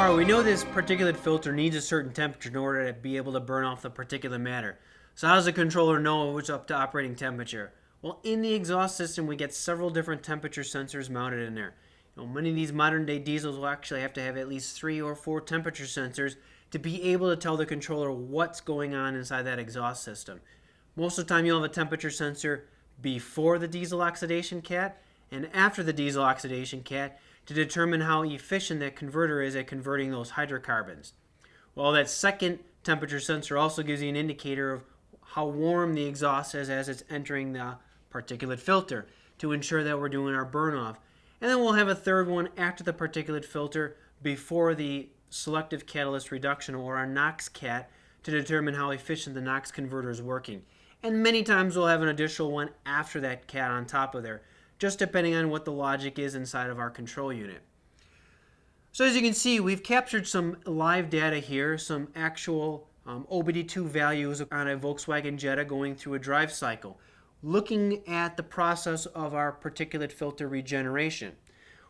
Alright, we know this particulate filter needs a certain temperature in order to be able to burn off the particulate matter. So how does the controller know what's up to operating temperature? Well, in the exhaust system we get several different temperature sensors mounted in there. Many of these modern day diesels will actually have to have at least 3 or 4 temperature sensors to be able to tell the controller what's going on inside that exhaust system. Most of the time you'll have a temperature sensor before the diesel oxidation cat and after the diesel oxidation cat to determine how efficient that converter is at converting those hydrocarbons. Well, that second temperature sensor also gives you an indicator of how warm the exhaust is as it's entering the particulate filter to ensure that we're doing our burn off. And then we'll have a third one after the particulate filter before the selective catalyst reduction, or our NOx cat, to determine how efficient the NOx converter is working. And many times we'll have an additional one after that cat on top of there, just depending on what the logic is inside of our control unit. So as you can see, we've captured some live data here, some actual OBD2 values on a Volkswagen Jetta going through a drive cycle, looking at the process of our particulate filter regeneration.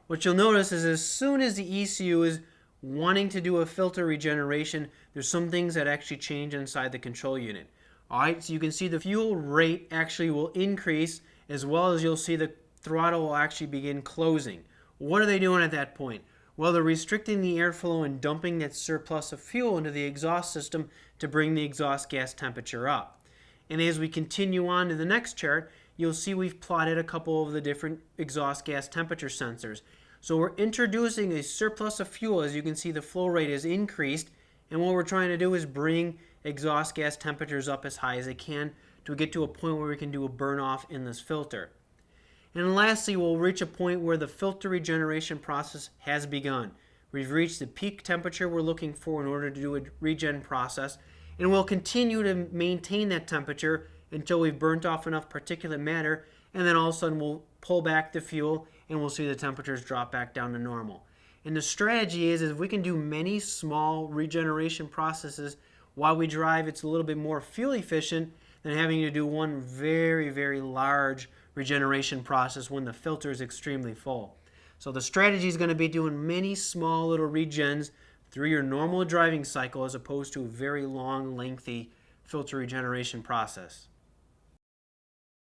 What you'll notice is as soon as the ECU is wanting to do a filter regeneration, there's some things that actually change inside the control unit. Alright, so you can see the fuel rate actually will increase, as well as you'll see the throttle will actually begin closing. What are they doing at that point? Well, they're restricting the airflow and dumping that surplus of fuel into the exhaust system to bring the exhaust gas temperature up. And as we continue on to the next chart, you'll see we've plotted a couple of the different exhaust gas temperature sensors. So we're introducing a surplus of fuel. As you can see, the flow rate is increased, and what we're trying to do is bring exhaust gas temperatures up as high as they can to get to a point where we can do a burn off in this filter. And lastly, we'll reach a point where the filter regeneration process has begun. We've reached the peak temperature we're looking for in order to do a regen process, and we'll continue to maintain that temperature until we've burnt off enough particulate matter, and then all of a sudden we'll pull back the fuel and we'll see the temperatures drop back down to normal. And the strategy is if we can do many small regeneration processes while we drive, it's a little bit more fuel efficient than having to do one very, very large regeneration process when the filter is extremely full. So the strategy is going to be doing many small little regens through your normal driving cycle as opposed to a very long, lengthy filter regeneration process.